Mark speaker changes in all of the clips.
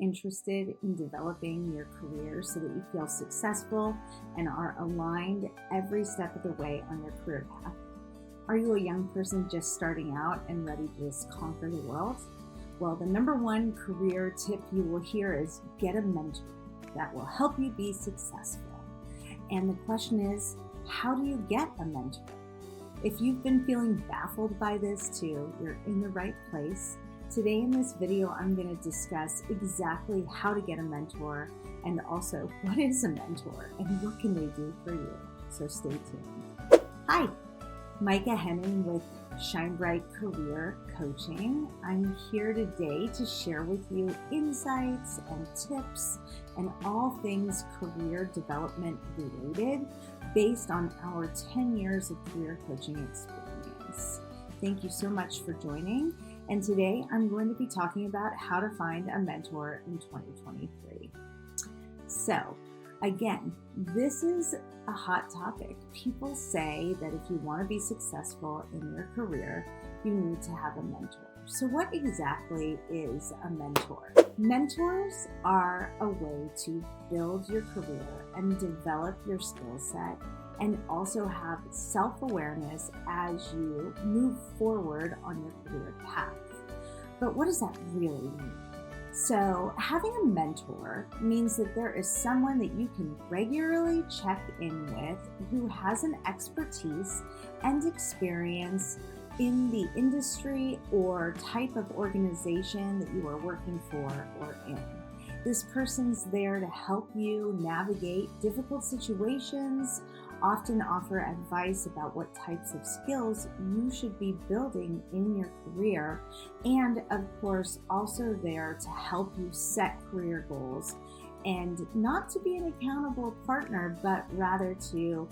Speaker 1: interested in developing your career so that you feel successful and are aligned every step of the way on your career path? Are you a young person just starting out and ready to just conquer the world? Well, the number one career tip you will hear is get a mentor that will help you be successful. And the question is, how do you get a mentor? If you've been feeling baffled by this too, you're in the right place. Today in this video, I'm going to discuss exactly how to get a mentor and also what is a mentor and what can they do for you. So stay tuned. Hi, Micah Henning with Shine Bright Career Coaching. I'm here today to share with you insights and tips and all things career development related based on our 10 years of career coaching experience. Thank you so much for joining. And today I'm going to be talking about how to find a mentor in 2023. So again, this is a hot topic. People say that if you want to be successful in your career, you need to have a mentor. So what exactly is a mentor? Mentors are a way to build your career and develop your skill set and also have self-awareness as you move forward on your career path. But what does that really mean? So having a mentor means that there is someone that you can regularly check in with who has an expertise and experience in the industry or type of organization that you are working for or in. This person's there to help you navigate difficult situations, often offer advice about what types of skills you should be building in your career, and of course also there to help you set career goals, and not to be an accountable partner, but rather to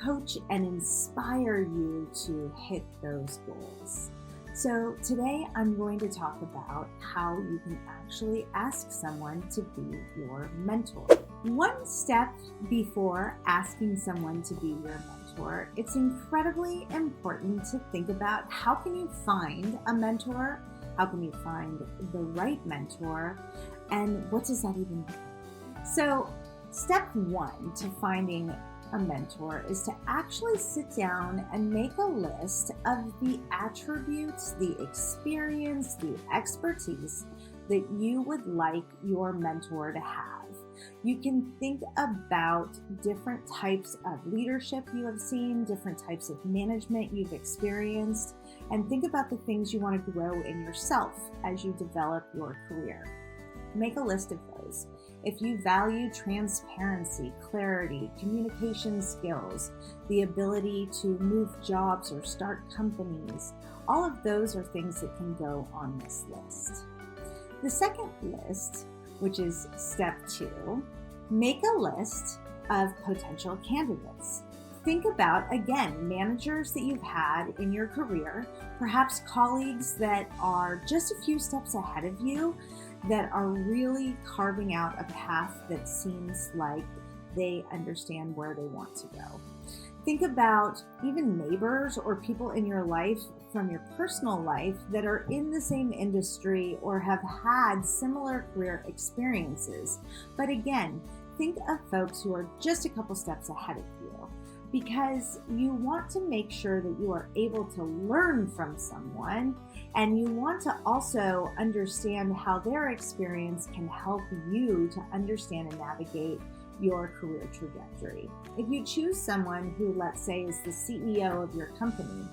Speaker 1: coach and inspire you to hit those goals. So today I'm going to talk about how you can actually ask someone to be your mentor. One step before asking someone to be your mentor, it's incredibly important to think about how can you find a mentor, how can you find the right mentor, and what does that even mean? So step one to finding a mentor is to actually sit down and make a list of the attributes, the experience, the expertise that you would like your mentor to have. You can think about different types of leadership you have seen, different types of management you've experienced, and think about the things you want to grow in yourself as you develop your career. Make a list of those. If you value transparency, clarity, communication skills, the ability to move jobs or start companies, all of those are things that can go on this list. The second list, which is step two, make a list of potential candidates. Think about, again, managers that you've had in your career, perhaps colleagues that are just a few steps ahead of you, that are really carving out a path that seems like they understand where they want to go. Think about even neighbors or people in your life from your personal life that are in the same industry or have had similar career experiences. But again, think of folks who are just a couple steps ahead of you, because you want to make sure that you are able to learn from someone, and you want to also understand how their experience can help you to understand and navigate your career trajectory. If you choose someone who, let's say, is the CEO of your company,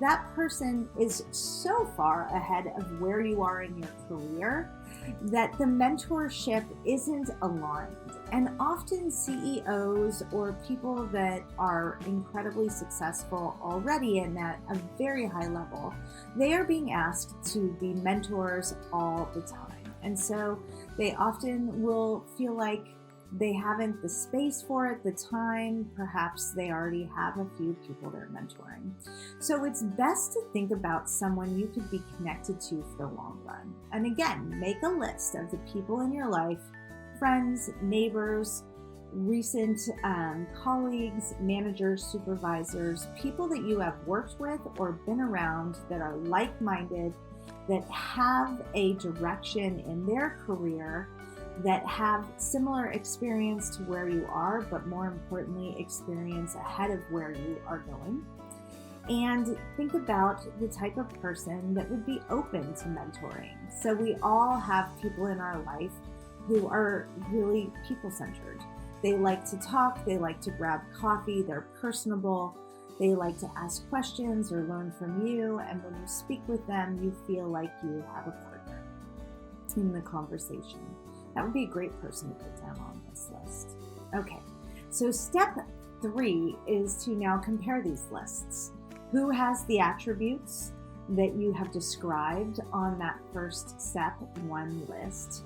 Speaker 1: that person is so far ahead of where you are in your career that the mentorship isn't aligned. And often CEOs or people that are incredibly successful already and at a very high level, they are being asked to be mentors all the time. And so they often will feel like they haven't the space for it, the time, perhaps they already have a few people they're mentoring. So it's best to think about someone you could be connected to for the long run. And again, make a list of the people in your life, friends, neighbors, recent colleagues, managers, supervisors, people that you have worked with or been around that are like-minded, that have a direction in their career that have similar experience to where you are, but more importantly, experience ahead of where you are going. And think about the type of person that would be open to mentoring. So we all have people in our life who are really people-centered. They like to talk, they like to grab coffee, they're personable, they like to ask questions or learn from you, and when you speak with them, you feel like you have a partner in the conversation. That would be a great person to put down on this list. Okay, so step 3 is to now compare these lists. Who has the attributes that you have described on that first step 1 list?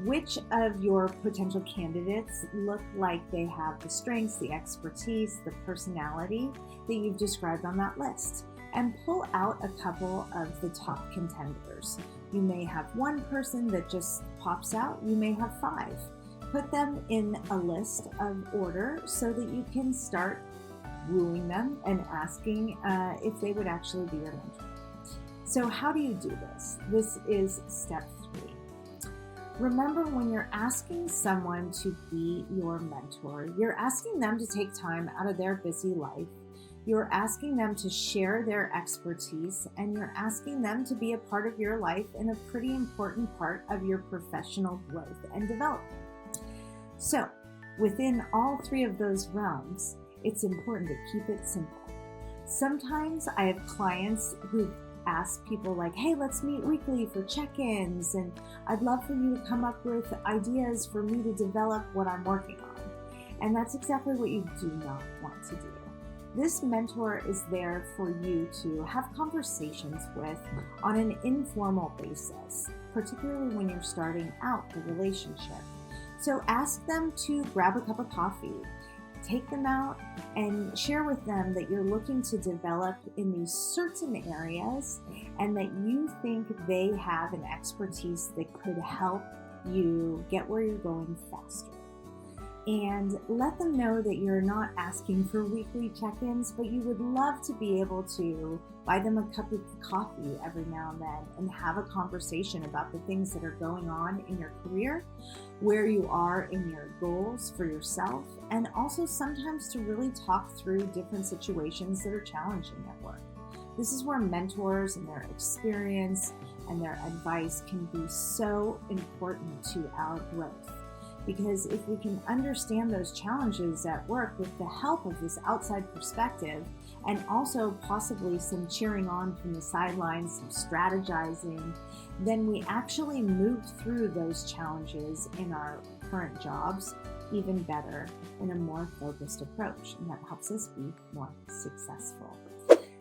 Speaker 1: Which of your potential candidates look like they have the strengths, the expertise, the personality that you've described on that list? And pull out a couple of the top contenders. You may have one person that just pops out. You may have 5. Put them in a list of order so that you can start wooing them and asking if they would actually be your mentor. So how do you do this? This is step 3. Remember, when you're asking someone to be your mentor, you're asking them to take time out of their busy life. You're asking them to share their expertise, and you're asking them to be a part of your life and a pretty important part of your professional growth and development. So within all 3 of those realms, it's important to keep it simple. Sometimes I have clients who ask people like, hey, let's meet weekly for check-ins, and I'd love for you to come up with ideas for me to develop what I'm working on. And that's exactly what you do not want to do. This mentor is there for you to have conversations with on an informal basis, particularly when you're starting out the relationship. So ask them to grab a cup of coffee, take them out, and share with them that you're looking to develop in these certain areas and that you think they have an expertise that could help you get where you're going faster. And let them know that you're not asking for weekly check-ins, but you would love to be able to buy them a cup of coffee every now and then and have a conversation about the things that are going on in your career, where you are in your goals for yourself, and also sometimes to really talk through different situations that are challenging at work. This is where mentors and their experience and their advice can be so important to our growth. Because if we can understand those challenges at work with the help of this outside perspective, and also possibly some cheering on from the sidelines, some strategizing, then we actually move through those challenges in our current jobs even better in a more focused approach, and that helps us be more successful.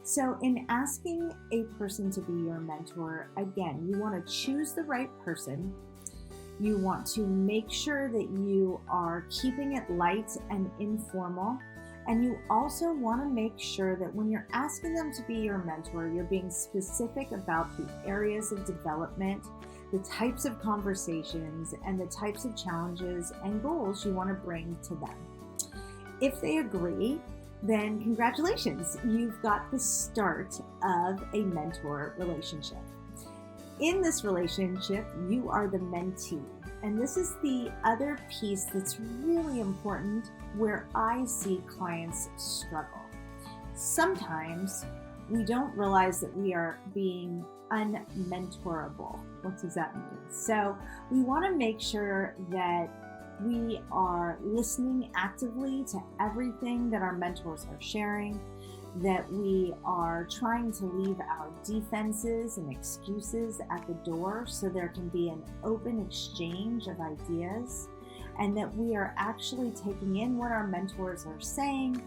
Speaker 1: So in asking a person to be your mentor, again, you want to choose the right person. You want to make sure that you are keeping it light and informal. And you also want to make sure that when you're asking them to be your mentor, you're being specific about the areas of development, the types of conversations, and the types of challenges and goals you want to bring to them. If they agree, then congratulations, you've got the start of a mentor relationship. In this relationship, you are the mentee. And this is the other piece that's really important where I see clients struggle. Sometimes we don't realize that we are being unmentorable. What does that mean? So we want to make sure that we are listening actively to everything that our mentors are sharing, that we are trying to leave our defenses and excuses at the door so there can be an open exchange of ideas, and that we are actually taking in what our mentors are saying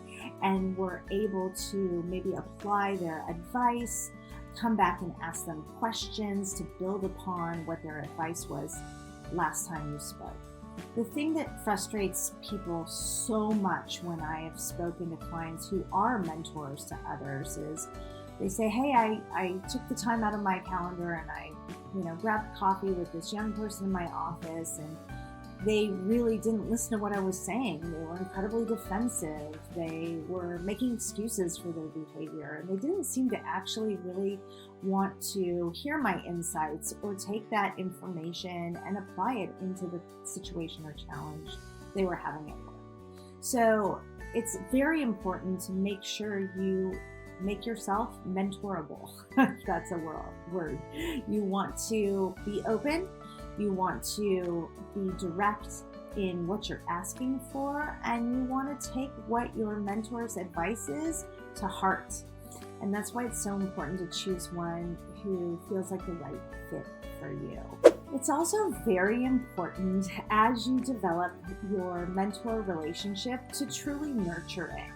Speaker 1: and we're able to maybe apply their advice, come back and ask them questions to build upon what their advice was last time you spoke. The thing that frustrates people so much when I have spoken to clients who are mentors to others is they say, hey, I took the time out of my calendar and I grabbed coffee with this young person in my office, and They really didn't listen to what I was saying. They were incredibly defensive. They were making excuses for their behavior. And they didn't seem to actually really want to hear my insights or take that information and apply it into the situation or challenge they were having at work. So it's very important to make sure you make yourself mentorable. That's a word. You want to be open. You want to be direct in what you're asking for, and you want to take what your mentor's advice is to heart. And that's why it's so important to choose one who feels like the right fit for you. It's also very important as you develop your mentor relationship to truly nurture it.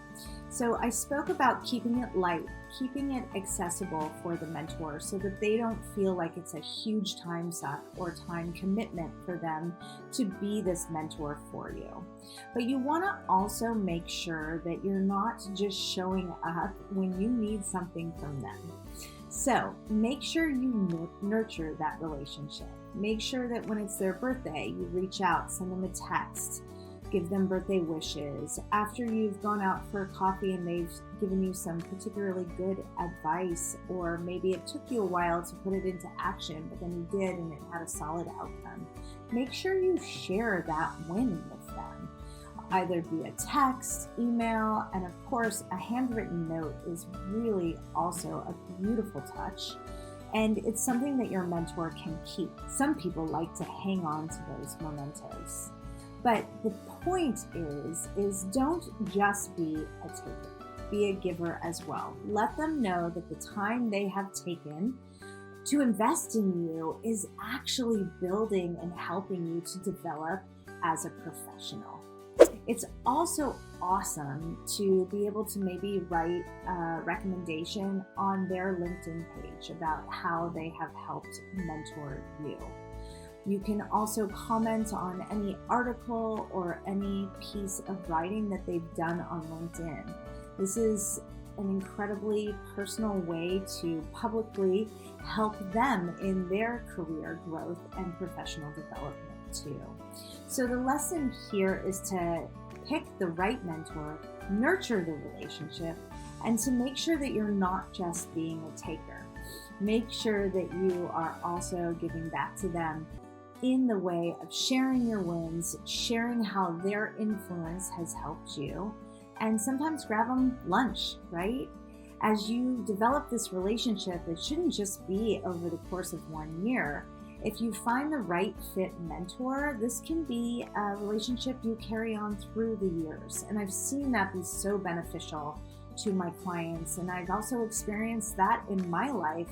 Speaker 1: So I spoke about keeping it light, keeping it accessible for the mentor so that they don't feel like it's a huge time suck or time commitment for them to be this mentor for you. But you want to also make sure that you're not just showing up when you need something from them. So make sure you nurture that relationship. Make sure that when it's their birthday, you reach out, send them a text, give them birthday wishes. After you've gone out for coffee and they've given you some particularly good advice, or maybe it took you a while to put it into action, but then you did and it had a solid outcome, make sure you share that win with them, either via text, email, and of course, a handwritten note is really also a beautiful touch. And it's something that your mentor can keep. Some people like to hang on to those mementos. But the point is don't just be a taker, be a giver as well. Let them know that the time they have taken to invest in you is actually building and helping you to develop as a professional. It's also awesome to be able to maybe write a recommendation on their LinkedIn page about how they have helped mentor you. You can also comment on any article or any piece of writing that they've done on LinkedIn. This is an incredibly personal way to publicly help them in their career growth and professional development too. So the lesson here is to pick the right mentor, nurture the relationship, and to make sure that you're not just being a taker. Make sure that you are also giving back to them in the way of sharing your wins, sharing how their influence has helped you, and sometimes grab them lunch, right? As you develop this relationship, it shouldn't just be over the course of 1 year. If you find the right fit mentor, this can be a relationship you carry on through the years. And I've seen that be so beneficial to my clients. And I've also experienced that in my life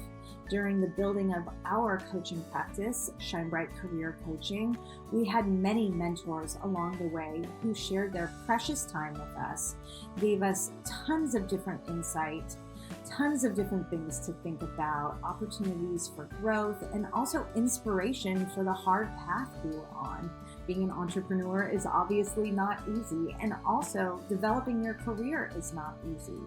Speaker 1: during the building of our coaching practice, Shine Bright Career Coaching. We had many mentors along the way who shared their precious time with us, gave us tons of different insight, tons of different things to think about, opportunities for growth, and also inspiration for the hard path we were on. Being an entrepreneur is obviously not easy, and also developing your career is not easy.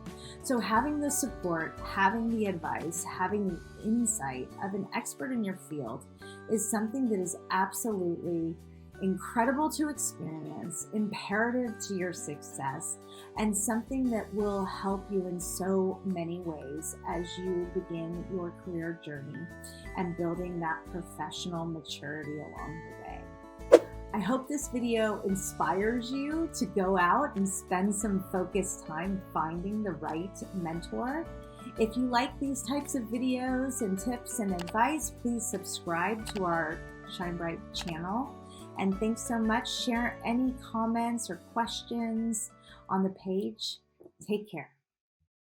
Speaker 1: So having the support, having the advice, having the insight of an expert in your field is something that is absolutely incredible to experience, imperative to your success, and something that will help you in so many ways as you begin your career journey and building that professional maturity along the way. I hope this video inspires you to go out and spend some focused time finding the right mentor. If you like these types of videos and tips and advice, please subscribe to our Shine Bright channel. And thanks so much. Share any comments or questions on the page. Take care.